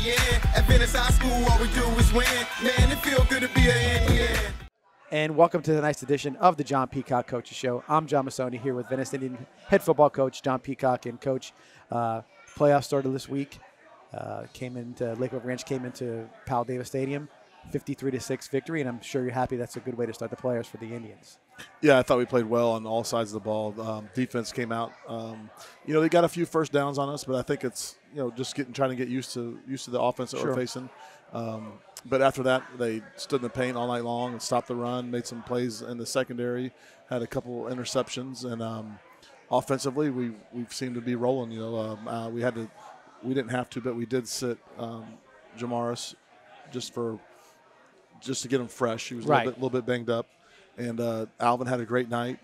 the end. At Venice High School, all we do is win. Man, it feel good to be an Indian. And welcome to the nice edition of the John Peacock Coaches Show. I'm John Massoni here with Venice Indian head football coach John Peacock. And Coach, playoffs started this week. Lakewood Ranch came into Powell Davis Stadium, 53-6 victory, and I'm sure you're happy that's a good way to start the playoffs for the Indians. Yeah, I thought we played well on all sides of the ball. Defense came out. They got a few first downs on us, but I think it's just trying to get used to the offense that we're facing. But after that, they stood in the paint all night long and stopped the run, made some plays in the secondary, had a couple interceptions, and offensively we seemed to be rolling. We didn't have to, but we did sit Jamaris just to get him fresh. He was a little bit banged up. And Alvin had a great night.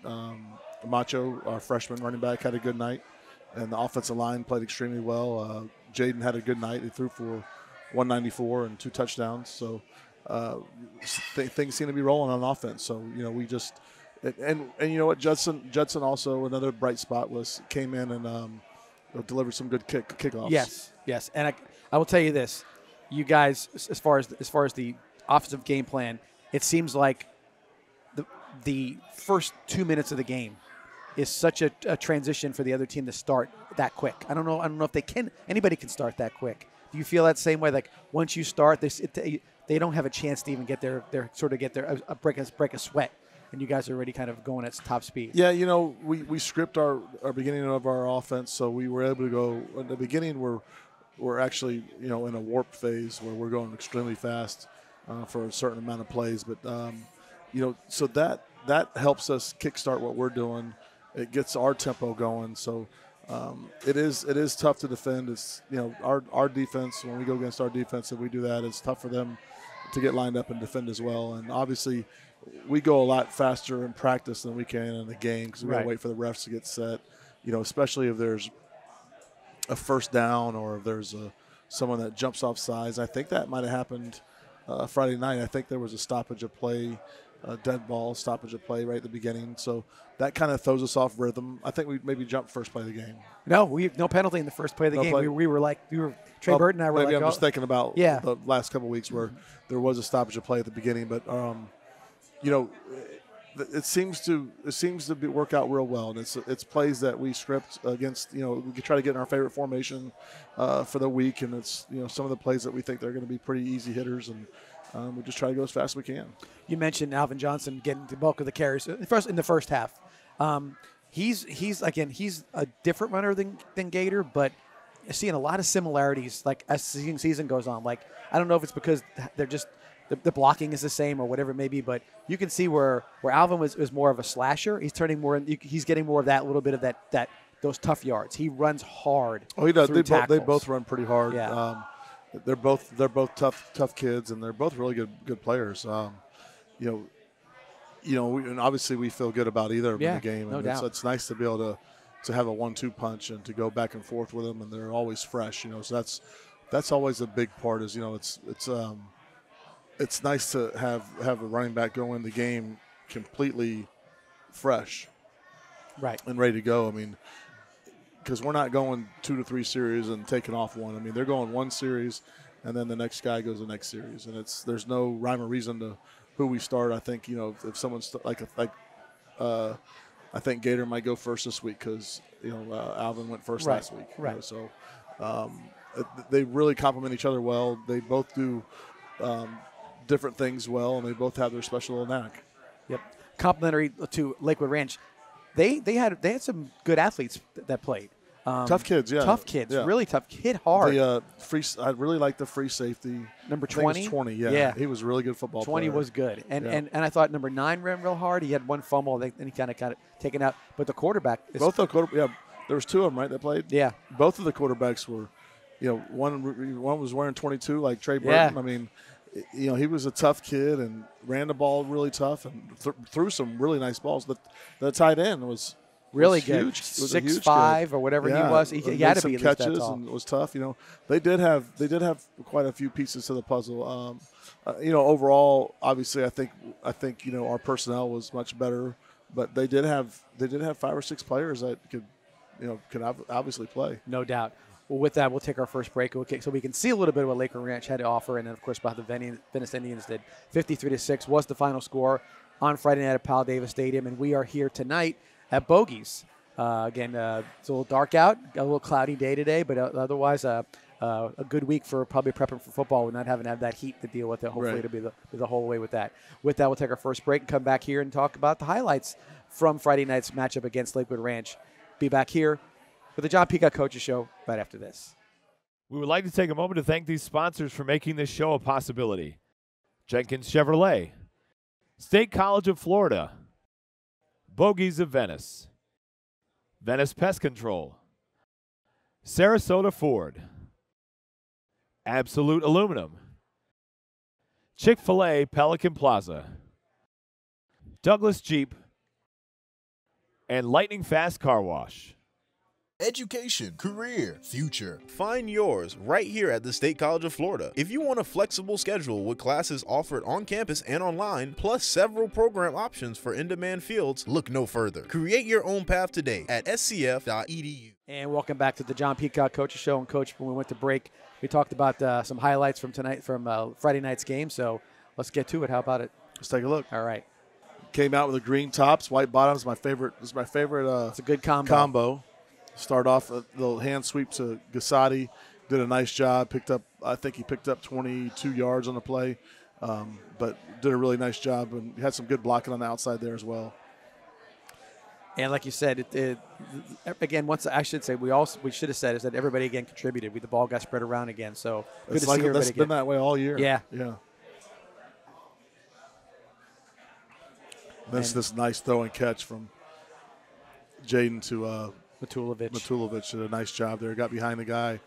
Macho, our freshman running back, had a good night. And the offensive line played extremely well. Jaden had a good night. He threw for 194 and 2 touchdowns. So things seem to be rolling on offense. So, we just – and you know what, Judson also, another bright spot, came in and delivered some good kickoffs. Yes. And I will tell you this. You guys, as far as the offensive game plan, it seems like the first 2 minutes of the game is such a transition for the other team to start that quick. I don't know if anybody can start that quick. Do you feel that same way? Like once you start, they don't have a chance to even get their break a sweat, and you guys are already kind of going at top speed. Yeah, we script our beginning of our offense, so we were able to go at the beginning. We're actually in a warp phase where we're going extremely fast for a certain amount of plays, but so that helps us kickstart what we're doing. It gets our tempo going. So it is tough to defend. It's our defense, when we go against our defense, if we do that, it's tough for them to get lined up and defend as well. And obviously, we go a lot faster in practice than we can in the game because we got to wait for the refs to get set. Especially if there's a first down or if there's someone that jumps off sides. I think that might have happened Friday night. I think there was a stoppage of play. A dead ball, stoppage of play right at the beginning. So that kind of throws us off rhythm. I think we maybe jumped first play of the game. No penalty in the first play of the game. We were Trey Burton and I were maybe like, I'm just thinking about the last couple of weeks where there was a stoppage of play at the beginning. But, it seems to work out real well. And it's plays that we script against, we can try to get in our favorite formation for the week. And it's, some of the plays that we think they're going to be pretty easy hitters. And we just try to go as fast as we can. You mentioned Alvin Johnson getting the bulk of the carries in the first half. He's a different runner than Gator, but seeing a lot of similarities like as the season goes on. Like I don't know if it's because they're just the blocking is the same or whatever it may be, but you can see where Alvin was more of a slasher. He's turning more. He's getting more of that little bit of that those tough yards. He runs hard. Oh, he does. They both run pretty hard. Yeah. They're both tough kids, and they're both really good players. And obviously we feel good about either of them in the game. No doubt. It's nice to be able to have a 1-2 punch and to go back and forth with them, and they're always fresh. So that's always a big part. Is it's nice to have a running back go in the game completely fresh, right, and ready to go. I mean, because we're not going 2 to 3 series and taking off one. I mean, they're going 1 series, and then the next guy goes the next series, and there's no rhyme or reason to who we start. I think if someone's I think Gator might go first this week because Alvin went first last week. Right. So they really complement each other well. They both do different things well, and they both have their special knack. Yep. Complimentary to Lakewood Ranch, they had some good athletes that played. Tough kids, yeah. Tough kids, really tough. Hit hard. I really like the free safety. Number 20? 20, yeah. He was a really good football 20 player. Was good. And I thought number 9 ran real hard. He had 1 fumble, and he kind of got it taken out. But the quarterback is – there was 2 of them, right, that played? Yeah. Both of the quarterbacks were, one was wearing 22 like Trey Burton. Yeah. I mean, he was a tough kid and ran the ball really tough and threw some really nice balls. The tight end was – really good. Huge. 6'5" or whatever he was. He had to be at least that tall. And it was tough. They did have quite a few pieces to the puzzle. Overall, obviously, I think our personnel was much better, but they did have 5 or 6 players that could obviously play. No doubt. Well, with that, we'll take our first break. Okay, so we can see a little bit of what Lakewood Ranch had to offer, and then, of course, about the Venice Indians did. 53-6 was the final score on Friday night at Powell Davis Stadium, and we are here tonight at Bogies. Again, it's a little dark out, a little cloudy day today, but otherwise a good week for probably prepping for football with not having to have that heat to deal with it. Hopefully it'll be the whole way with that. With that, we'll take our first break and come back here and talk about the highlights from Friday night's matchup against Lakewood Ranch. Be back here for the John Peacock Coaches Show right after this. We would like to take a moment to thank these sponsors for making this show a possibility. Jenkins Chevrolet, State College of Florida, Bogies of Venice, Venice Pest Control, Sarasota Ford, Absolute Aluminum, Chick-fil-A Pelican Plaza, Douglas Jeep, and Lightning Fast Car Wash. Education, career, future. Find yours right here at the State College of Florida. If you want a flexible schedule with classes offered on campus and online, plus several program options for in-demand fields, look no further. Create your own path today at scf.edu. And welcome back to the John Peacock Coaches Show. And Coach, when we went to break, we talked about some highlights from Friday night's game. So let's get to it. How about it? Let's take a look. All right. Came out with the green tops, white bottoms. My favorite. This is my favorite. It's a good combo. Start off a little hand sweep to Gasati. Did a nice job. I think he picked up 22 yards on the play, but did a really nice job and had some good blocking on the outside there as well. And like you said, again, I should say we should have said is that everybody again contributed. The ball got spread around again, so good to see everybody. That's been that way all year. Yeah. That's this nice throw and catch from Jaden to Matulovic. Matulovic did a nice job there. Got behind the guy.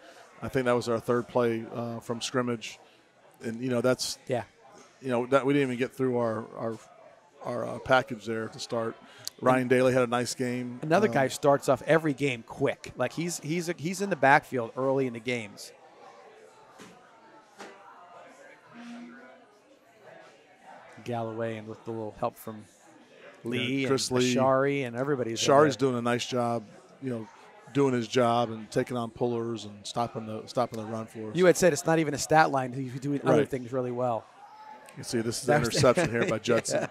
I think that was our third play from scrimmage, and that's that we didn't even get through our package there to start. Ryan Daly had a nice game. Another guy starts off every game quick. Like he's in the backfield early in the games. Galloway and with a little help from Lee and Ashari and everybody's. Ashari's doing a nice job. Doing his job and taking on pullers and stopping the run for us. You had said it's not even a stat line. He's doing other things really well. You can see this is an interception here by Judson.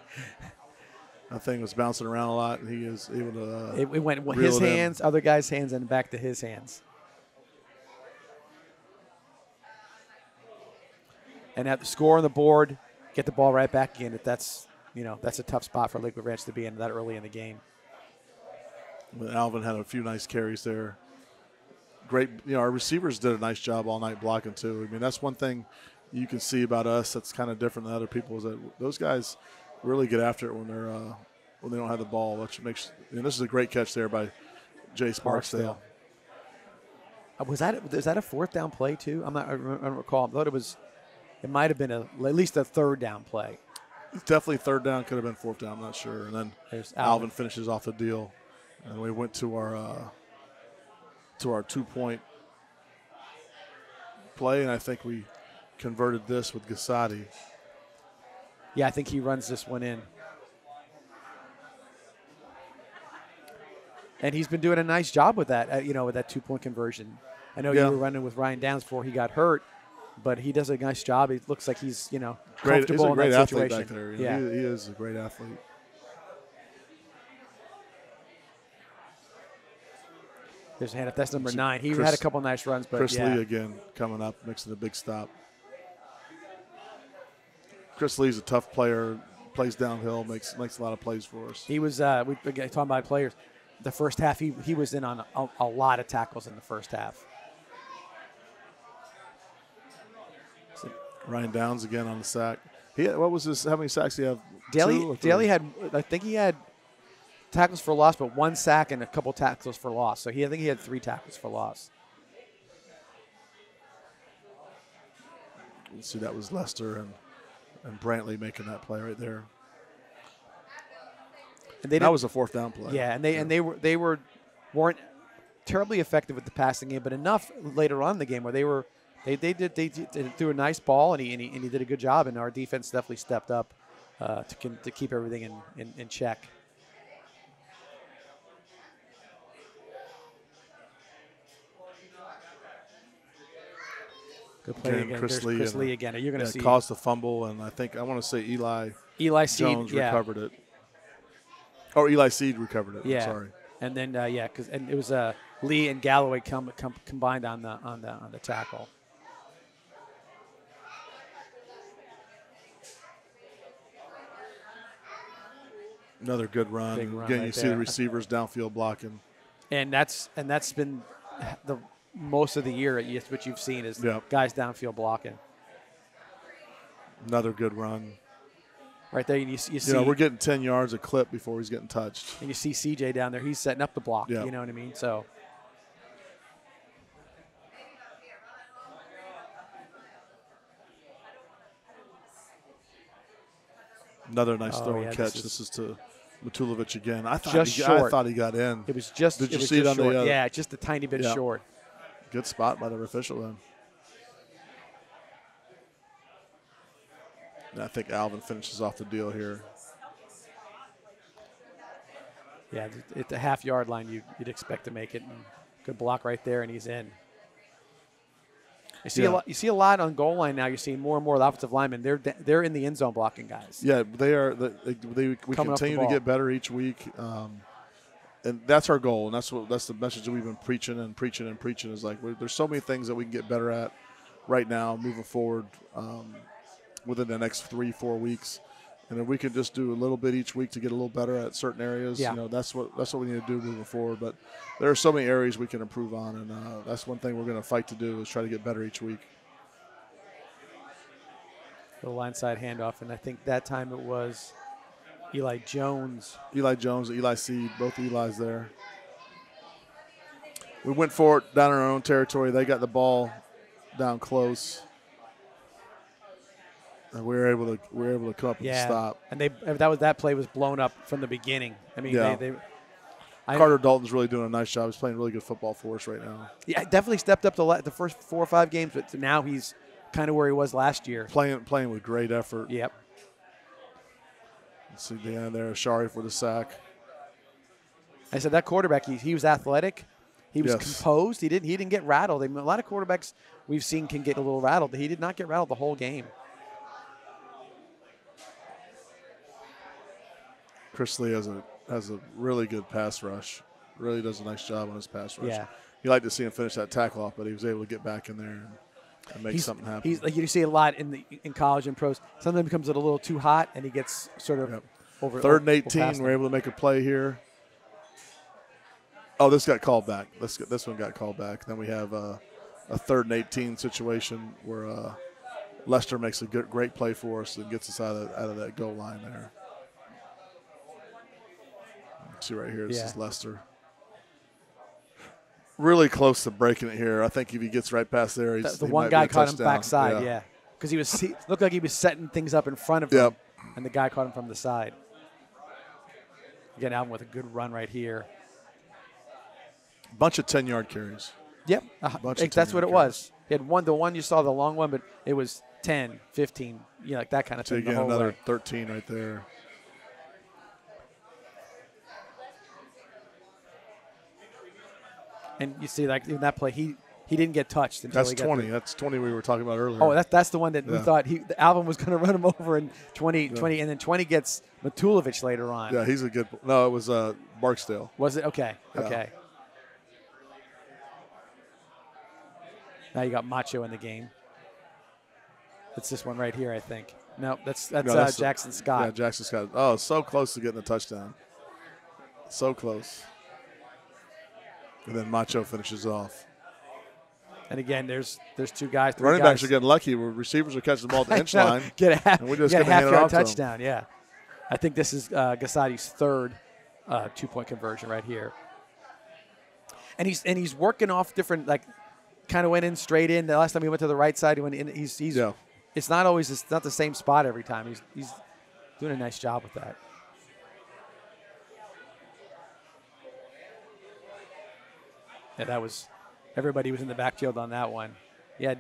That thing was bouncing around a lot, and he is able to. It went his hands, other guys' hands, and back to his hands. And at the score on the board, get the ball right back in. That's a tough spot for Lakewood Ranch to be in that early in the game. Alvin had a few nice carries there. Great, our receivers did a nice job all night blocking too. I mean, that's one thing you can see about us that's kind of different than other people is that those guys really get after it when they don't have the ball, which makes. This is a great catch there by Jace Barksdale. Was that a fourth down play too? I don't recall. I thought it might have been at least a third down play. It's definitely third down. Could have been fourth down. I'm not sure. And then Alvin finishes off the deal. And we went to our 2-point play, and I think we converted this with Gasati. Yeah, I think he runs this one in. And he's been doing a nice job with that, with that 2-point conversion. I know you were running with Ryan Downs before he got hurt, but he does a nice job. It looks like he's, comfortable in that situation. He's a great athlete back there. He is a great athlete. There's a hand up. That's number 9. He had a couple nice runs, but Chris Lee again coming up, mixing a big stop. Chris Lee's a tough player, plays downhill, makes a lot of plays for us. He was we talking about players. The first half, he was in on a lot of tackles in the first half. Ryan Downs again on the sack. What was this? How many sacks did he have? Daly had, I think he had tackles for loss, but 1 sack and a couple tackles for loss. So I think he had 3 tackles for loss. Let's see, that was Lester and Brantley making that play right there. And that was a fourth down play. Yeah, and they weren't terribly effective with the passing game, but enough later on in the game where they threw a nice ball and he did a good job, and our defense definitely stepped up to keep everything in check. Good play again. Chris Lee. Chris Lee again. You're going to see. Caused the fumble, and I want to say Eli Seed, Jones recovered it. Or Eli Seed recovered it. Yeah. I'm sorry. And then and it was Lee and Galloway combined on the tackle. Another good run. Big run Again, right you see there. the receivers downfield blocking. And that's been the most of the year. What you've seen is guys downfield blocking. Another good run. Right there, you see. We're getting 10 yards a clip before he's getting touched. And you see CJ down there. He's setting up the block. Yeah. You know what I mean? So. Another nice throw and catch. This is to Matulovic again. I thought he got in. It was just. Did you see it on short. the? Yeah, just a tiny bit short. Good spot by the official then. And I think Alvin finishes off the deal here. Yeah, at the half-yard line, you'd expect to make it. And good block right there, and he's in. You see a lot. You see a lot on goal line now. You're seeing more and more of the offensive linemen. They're in the end zone blocking guys. Yeah, they are. We continue to get better each week, and that's our goal. And that's the message that we've been preaching is like there's so many things that we can get better at right now, moving forward within the next 3-4 weeks. And if we can just do a little bit each week to get a little better at certain areas, that's what we need to do moving forward. But there are so many areas we can improve on, and that's one thing we're going to fight to do is try to get better each week. The line side handoff, and I think that time it was Eli Jones, Eli Seed, both Eli's there. We went for it down in our own territory. They got the ball down close. And we were able to come up and stop. And that play was blown up from the beginning. I mean, Carter Dalton's really doing a nice job. He's playing really good football for us right now. Yeah, definitely stepped up the first 4 or 5 games, but now he's kind of where he was last year. Playing with great effort. Yep. Let's see the end there. Shari for the sack. I said that quarterback. He was athletic. He was composed. He didn't get rattled. I mean, a lot of quarterbacks we've seen can get a little rattled. He did not get rattled the whole game. Chris Lee has a really good pass rush. Really does a nice job on his pass rush. Yeah. You like to see him finish that tackle off, but he was able to get back in there and make something happen. He's like you see a lot in college and pros. Sometimes it becomes a little too hot, and he gets sort of over. 3rd and 18. We're able to make a play here. Oh, this got called back. This one got called back. Then we have a 3rd and 18 situation where Lester makes a great play for us and gets us out of that goal line there. See right here, this is Lester. Really close to breaking it here. I think if he gets right past there, he one guy caught him backside, because he looked like he was setting things up in front of him, and the guy caught him from the side. Again, Alvin with a good run right here. Bunch of 10-yard carries. Yep, that's what it was. He had the one you saw, the long one, but it was 10, 15, like that kind of thing. Again, another 13 right there. And you see, like in that play, he didn't get touched until that's 20. That's 20 we were talking about earlier. Oh, that's the one that we thought Alvin was going to run him over in 20, and then 20 gets Matulovic later on. Yeah, he's a good. No, it was Barksdale. Was it? Okay. Yeah. Okay. Now you got Macho in the game. It's this one right here, I think. No, that's Jackson Scott. Yeah, Jackson Scott. Oh, so close to getting a touchdown. So close. And then Macho finishes off. And again, there's 2 guys. Running backs are getting lucky. Receivers are catching the ball at the inch line. Get a half-yard touchdown. Yeah. I think this is Gassati's 3rd 2-point conversion right here. And he's working off different, like, kind of went in straight in. The last time he went to the right side, he went in. It's not the same spot every time. He's doing a nice job with that. Yeah, everybody was in the backfield on that one. I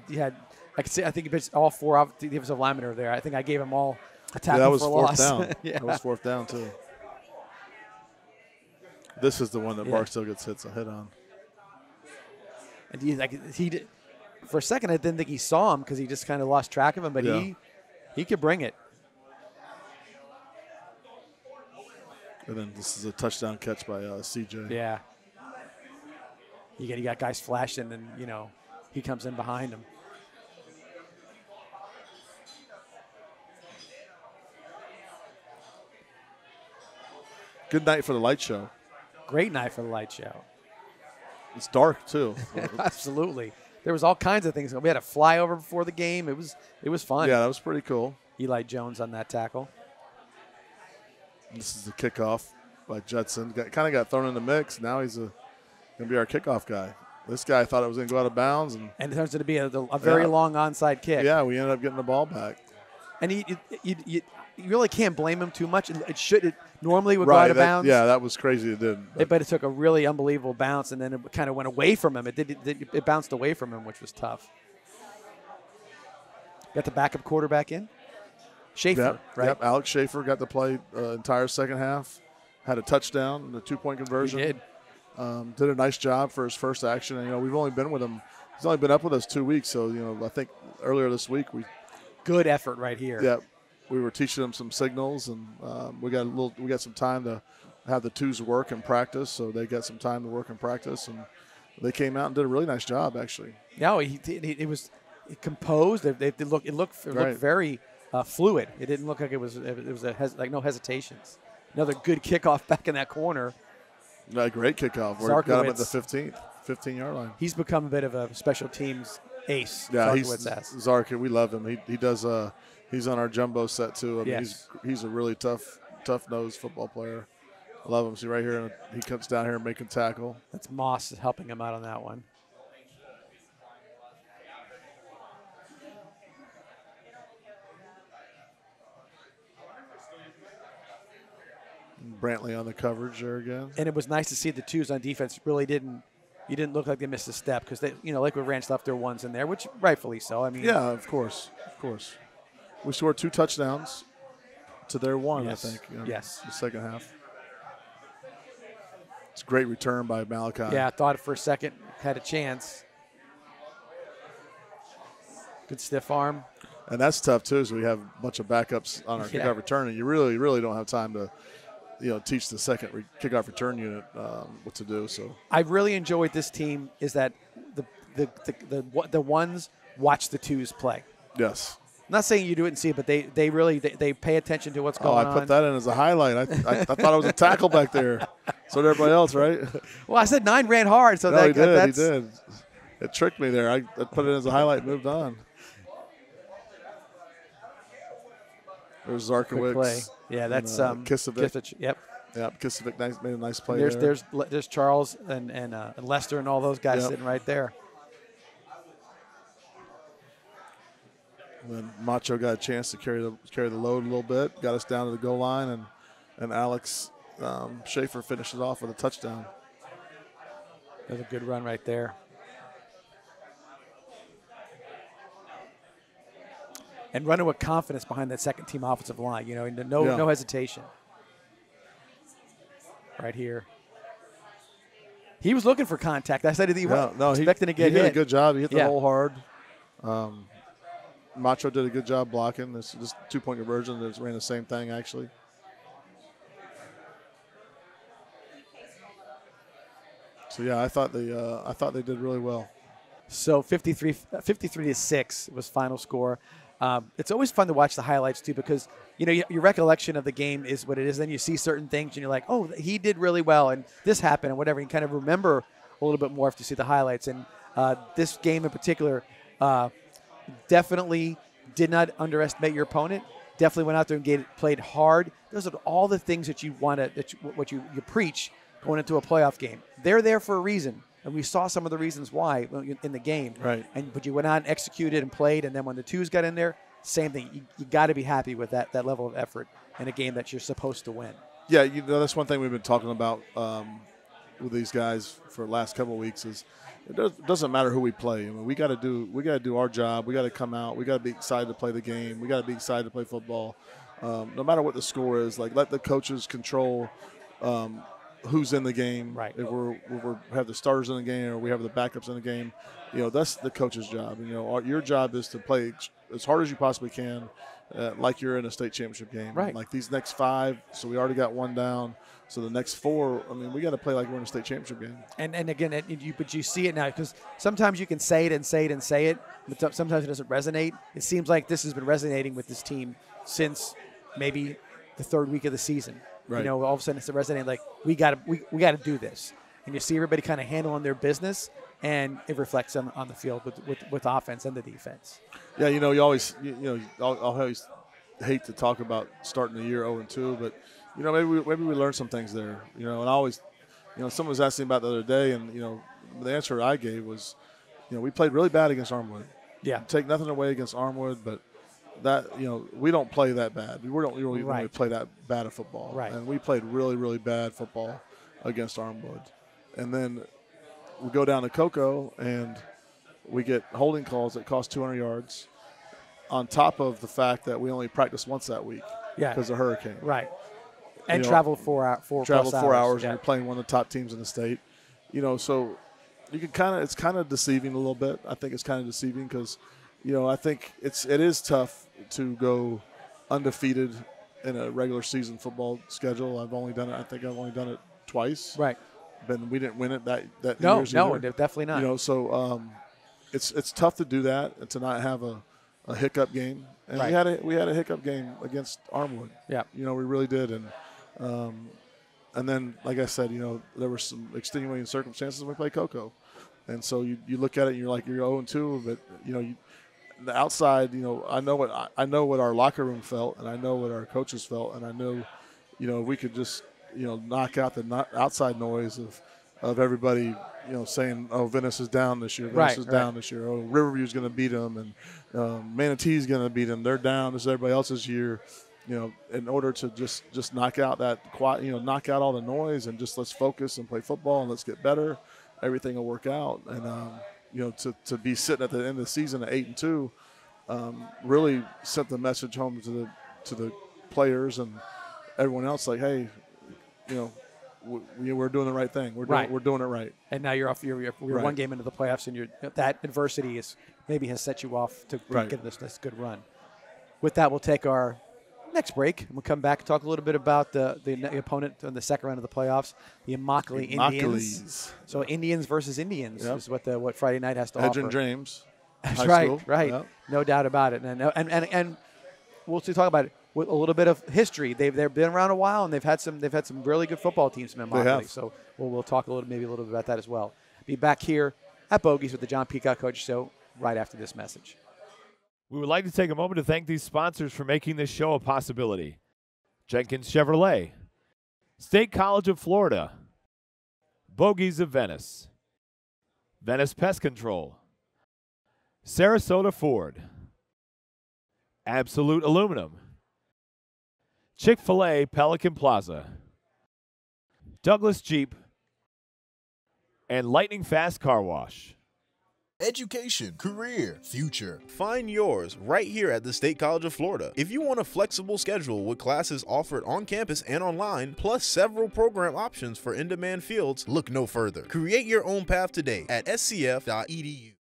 think he pitched all 4 defensive linemen are there. I think I gave them all a tackle for loss. Down. Yeah. That was 4th down too. This is the one that Barksdale gets hit on. And for a second, I didn't think he saw him because he just kind of lost track of him, but he could bring it. And then this is a touchdown catch by CJ. Yeah. You got guys flashing, and, he comes in behind him. Good night for the light show. Great night for the light show. It's dark, too. Absolutely. There was all kinds of things. We had a flyover before the game. It was fun. Yeah, that was pretty cool. Eli Jones on that tackle. This is the kickoff by Judson. Kind of got thrown in the mix. Now he's going to be our kickoff guy. This guy thought it was going to go out of bounds. And it turns out to be a very long onside kick. Yeah, we ended up getting the ball back. And you really can't blame him too much. It normally would go out of bounds. Yeah, that was crazy. It did. But it took a really unbelievable bounce, and then it kind of went away from him. It bounced away from him, which was tough. Got the backup quarterback in. Schaefer, right? Yep, Alex Schaefer got to play entire second half. Had a touchdown, a 2-point conversion. He did. Did a nice job for his first action. And, we've only been with him. He's only been up with us 2 weeks. So, I think earlier this week good effort right here. Yeah, we were teaching them some signals, and we got some time to have the twos work and practice. So they got some time to work and practice, and they came out and did a really nice job, actually. No, it was composed. It looked very fluid. It didn't look like it was no hesitations. Another good kickoff back in that corner. A great kickoff. We got him at the 15-yard line. He's become a bit of a special teams ace. Yeah, Zarka. We love him. He does. He's on our jumbo set too. I mean, he's a really tough-nosed football player. I love him. See right here, he comes down here and making tackle. That's Moss helping him out on that one. Brantley on the coverage there again. And it was nice to see the twos on defense really didn't look like they missed a step because Lakewood Ranch left their ones in there, which rightfully so. I mean, yeah, of course. We scored 2 touchdowns to their 1, yes. I think. Yes. The second half. It's a great return by Malachi. Yeah, I thought for a second had a chance. Good stiff arm. And that's tough too, is we have a bunch of backups on our kickoff return, and you really, really don't have time to teach the second kickoff return unit what to do. So I really enjoy with this team is that the ones watch the twos play. Yes. I'm not saying you do it and see it, but they really pay attention to what's going on. I put that in as a highlight. I thought it was a tackle back there. So did everybody else, right? Well, I said 9 ran hard, so no, he did. It tricked me there. I put it as a highlight and moved on. There's Zarkowicz. Yeah, that's Kisovic. Yep. Kisovic made a nice play There's Charles and Lester and all those guys sitting right there. And then Macho got a chance to carry the load a little bit, got us down to the goal line, and Alex Schaefer finished it off with a touchdown. That's a good run right there. And running with confidence behind that second-team offensive line, no hesitation. Right here. He was looking for contact. I said he was expecting to get hit. He did a good job. He hit the hole hard. Macho did a good job blocking. This 2-point conversion. They ran the same thing, actually. So, yeah, I thought they did really well. So 53-6 was final score. It's always fun to watch the highlights, too, because, your recollection of the game is what it is. Then you see certain things, and you're like, oh, he did really well, and this happened, and whatever. You kind of remember a little bit more after you see the highlights. And this game in particular definitely did not underestimate your opponent. Definitely went out there and played hard. Those are all the things that you want to what you preach going into a playoff game. They're there for a reason. And we saw some of the reasons why in the game. Right. But you went out and executed and played, and then when the twos got in there, same thing. You got to be happy with that level of effort in a game that you're supposed to win. Yeah, that's one thing we've been talking about with these guys for the last couple of weeks is it doesn't matter who we play. I mean, we got to do our job. We got to come out. We got to be excited to play the game. We got to be excited to play football. No matter what the score is, let the coaches control who's in the game. Right. If we have the starters in the game or we have the backups in the game, that's the coach's job. Your job is to play as hard as you possibly can, like you're in a state championship game. Right. Like these next 5, so we already got 1 down. So the next 4, we got to play like we're in a state championship game. And again, but you see it now because sometimes you can say it and say it and say it, but sometimes it doesn't resonate. It seems like this has been resonating with this team since maybe the 3rd week of the season. Right. All of a sudden it's resonating like we got to do this, and you see everybody kind of handling their business, and it reflects on the field with offense and the defense. Yeah, you always I'll always hate to talk about starting the year 0-2, but maybe we learned some things there. And I always, someone was asking about the other day, and the answer I gave was, we played really bad against Armwood. Yeah, Take nothing away against Armwood, but that we don't play that bad. We don't really play that bad of football. Right. And we played really, really bad football against Armwood, and then we go down to Cocoa and we get holding calls that cost 200 yards, on top of the fact that we only practiced once that week. Yeah. Because of hurricane. Right. And traveled 4 hours. Yeah. And you're playing one of the top teams in the state. So you can it's kind of deceiving a little bit. I think it's kind of deceiving because, I think it is tough to go undefeated in a regular season football schedule. I've only done it twice. Right. But we didn't win it that No, years either. definitely not. So it's tough to do that and to not have a hiccup game. And Right. we had a hiccup game against Armwood. Yeah. We really did. And then, like I said, there were some extenuating circumstances when we played Cocoa. And so you look at it and you're like, you're 0-2, but the outside, I know what our locker room felt, and I know what our coaches felt, and I know, we could just, knock out the outside noise of everybody, saying, oh, Venice is down this year, Venice is down this year, oh, Riverview's going to beat them, and Manatee's going to beat them, they're down, this is everybody else's year, in order to just knock out that quiet, knock out all the noise and just let's focus and play football and let's get better, everything will work out, and to be sitting at the end of the season at 8-2, really sent the message home to the players and everyone else, like, hey, we're doing the right thing. We're doing it right. And now you're off. You're Right. 1 game into the playoffs, and that adversity has set you off to get this good run. With that, we'll take our next break, and we'll come back and talk a little bit about the opponent in the second round of the playoffs, the Immokalee Indians. So Indians versus Indians is what Friday night has to offer. Edrin James. That's high right, school. right. Yep. No doubt about it. And we'll talk about it with a little bit of history. They've been around a while, and they've had some really good football teams in Immokalee. So we'll talk a little bit about that as well. Be back here at Bogies with the John Peacock Coach Show right after this message. We would like to take a moment to thank these sponsors for making this show a possibility. Jenkins Chevrolet, State College of Florida, Bogies of Venice, Venice Pest Control, Sarasota Ford, Absolute Aluminum, Chick-fil-A Pelican Plaza, Douglas Jeep, and Lightning Fast Car Wash. Education, career, future. Find yours right here at the State College of Florida. If you want a flexible schedule with classes offered on campus and online, plus several program options for in-demand fields, look no further. Create your own path today at scf.edu.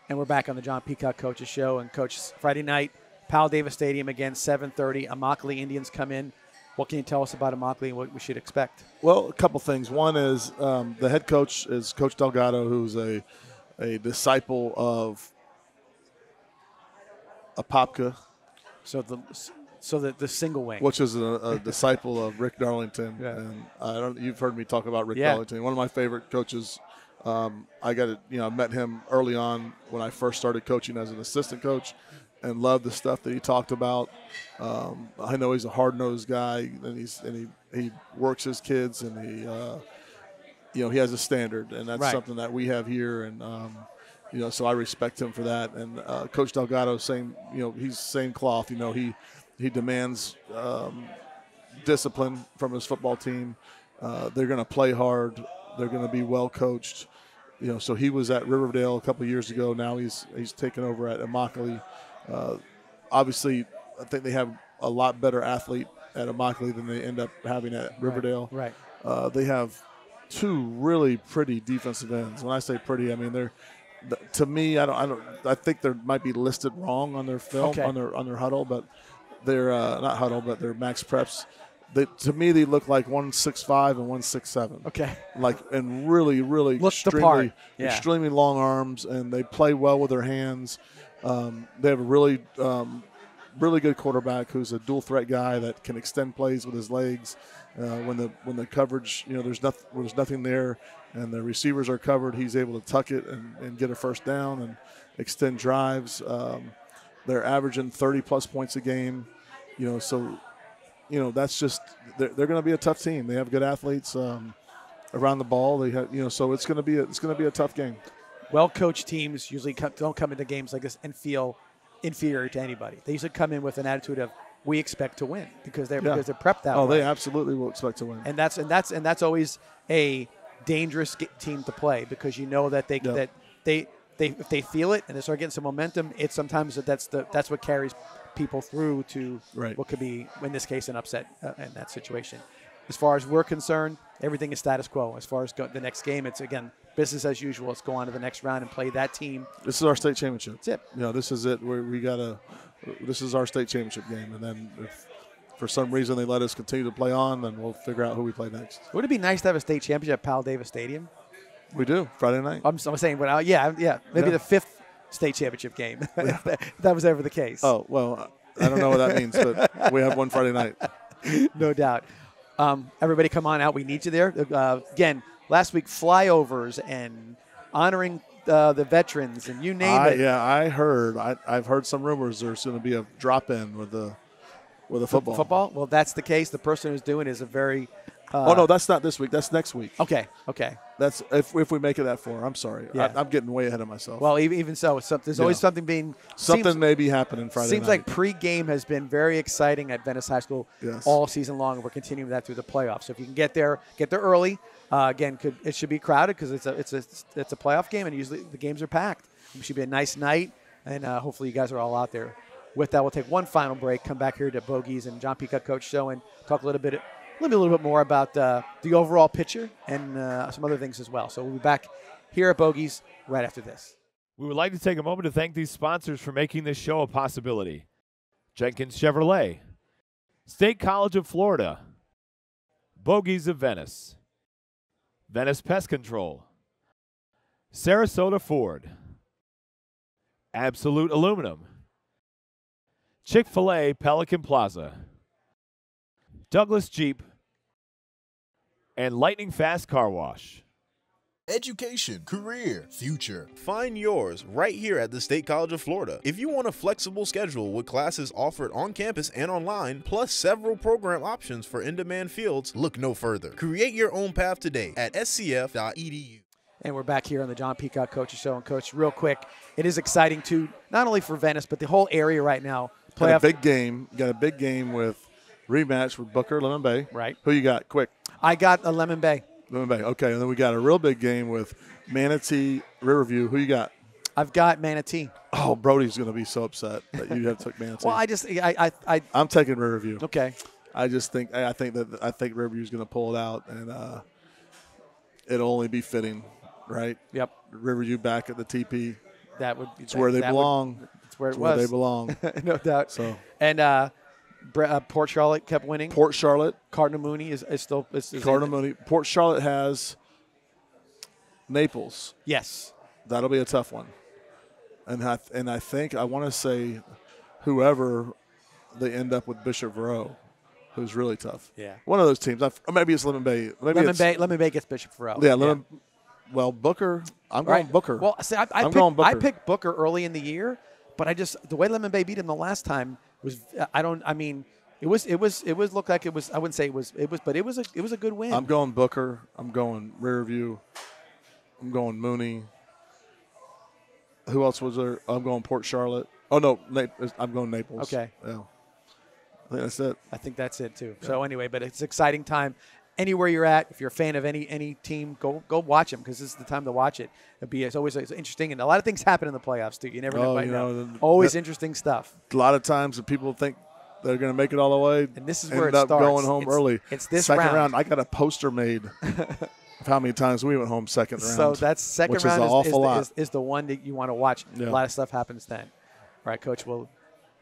And we're back on the John Peacock Coaches Show. And, Coach, Friday night, Powell Davis Stadium again, 7:30. Immokalee Indians come in. What can you tell us about Immokalee and what we should expect? Well, a couple things. One is the head coach is Coach Delgado, who's a disciple of Apopka. So the single wing. Which is a disciple of Rick Darlington. Yeah. And you've heard me talk about Rick Darlington, one of my favorite coaches. I met him early on when I first started coaching as an assistant coach, and loved the stuff that he talked about. I know he's a hard-nosed guy, and he works his kids, and he has a standard, and that's something that we have here, and so I respect him for that. And Coach Delgado, he's same cloth. He demands discipline from his football team. They're going to play hard. They're going to be well coached. So he was at Riverdale a couple of years ago. Now he's taken over at Immokalee. Obviously, I think they have a lot better athlete at Immokalee than they end up having at Riverdale. Right. They have 2 really pretty defensive ends. When I say pretty, I mean they're. To me, I think they might be listed wrong on their film on their huddle, but they're not huddle, but they're max preps. To me, they look like 165 and 167. Okay. And really extremely long arms, and they play well with their hands. They have a really good quarterback who's a dual threat guy that can extend plays with his legs. When the coverage, there's nothing there, and the receivers are covered, he's able to tuck it and get a first down and extend drives. They're averaging 30-plus points a game, so that's just they're going to be a tough team. They have good athletes around the ball. They have so it's going to be a tough game. Well-coached teams usually don't come into games like this and feel inferior to anybody. They usually come in with an attitude of we expect to win because they're prepped that way. Oh, they absolutely will expect to win. And that's always a dangerous team to play because that if they feel it and they start getting some momentum, it's sometimes that's what carries people through to what could be, in this case, an upset in that situation. As far as we're concerned, everything is status quo. As far as the next game, it's, again, business as usual. Let's go on to the next round and play that team. This is our state championship. That's it. This is it. This is our state championship game. And then if for some reason they let us continue to play on, then we'll figure out who we play next. Would it be nice to have a state championship at Powell Davis Stadium? We do, Friday night. I'm saying, but maybe the 5th state championship game, if that was ever the case. Oh, well, I don't know what that means, but we have one Friday night. No doubt. Everybody come on out. We need you there. Again, last week, flyovers and honoring the veterans and you name it. Yeah, I've heard some rumors there's going to be a drop-in with the football. Football? Well, that's the case. The person who's doing it is a very no, that's not this week. That's next week. Okay. That's if we make it that far. I'm sorry. Yeah. I'm getting way ahead of myself. Well, even so, there's always something being – something may be happening Friday night. Seems like pre-game has been very exciting at Venice High School all season long, and we're continuing that through the playoffs. So if you can get there early. Again, it should be crowded because it's a playoff game, and usually the games are packed. It should be a nice night, and hopefully you guys are all out there. With that, we'll take one final break, come back here to Bogies and John Peacock Coach Show, and talk a little bit more about the overall picture and some other things as well. So we'll be back here at Bogies right after this. We would like to take a moment to thank these sponsors for making this show a possibility. Jenkins Chevrolet, State College of Florida, Bogies of Venice, Venice Pest Control, Sarasota Ford, Absolute Aluminum, Chick-fil-A Pelican Plaza, Douglas Jeep, and Lightning Fast Car Wash. Education, career, future. Find yours right here at the State College of Florida. If you want a flexible schedule with classes offered on campus and online, plus several program options for in-demand fields, look no further. Create your own path today at scf.edu. And we're back here on the John Peacock Coaches Show. And, Coach, real quick, it is exciting, too, not only for Venice, but the whole area right now. Got a big game with rematch with Booker, Lemon Bay. Right. Who you got? Quick. I got a Lemon Bay. Lemon Bay. Okay, and then we got a real big game with Manatee, Riverview. Who you got? I've got Manatee. Oh, Brody's going to be so upset that you have took Manatee. Well, I'm taking Riverview. Okay. I think Riverview's going to pull it out, and it'll only be fitting, right? Yep. Riverview back at the TP. It's where they belong. It's where they belong. No doubt. So and Port Charlotte kept winning. Port Charlotte. Cardinal Mooney is still. Cardinal Mooney. Port Charlotte has Naples. Yes. That'll be a tough one. And I think I want to say whoever they end up with Bishop Verot, who's really tough. Yeah. One of those teams. Or maybe it's Lemon Bay. Lemon Bay gets Bishop Verot. Yeah. Well, Booker. I'm going Booker. Well, see, going Booker. I picked Booker early in the year, but the way Lemon Bay beat him the last time was it looked like it was. I wouldn't say it was, but it was a good win. I'm going Booker. I'm going Riverview. I'm going Mooney. Who else was there? I'm going Port Charlotte. Oh no, I'm going Naples. Okay. Yeah. I think that's it. I think that's it too. Yeah. So anyway, but it's an exciting time. Anywhere you're at, if you're a fan of any team, go watch them because this is the time to watch it. It's always interesting, and a lot of things happen in the playoffs too. You never know. Always interesting stuff. A lot of times people think they're going to make it all the way. And this is where it up starts. Going home early. It's this second round. I got a poster made of how many times we went home second round. So that's second which round is an awful lot. is the one that you want to watch. Yeah. A lot of stuff happens then. All right, Coach. Well,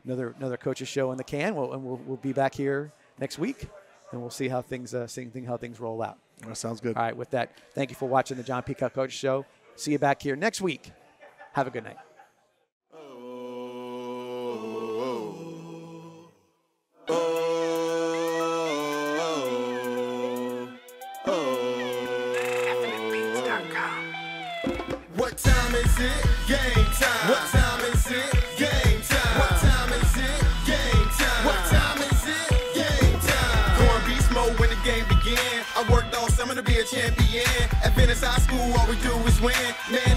another coach's show in the can. We'll be back here next week, and we'll see how things roll out. That sounds good. All right. With that, thank you for watching the John Peacock Coach Show. See you back here next week. Have a good night. What time is it? Game time. What time is it? Game time. What time is it? Game time. What time is it? Game time. Going beast mode when the game began. I worked all summer to be a champion. At Venice High School, all we do is win. Man,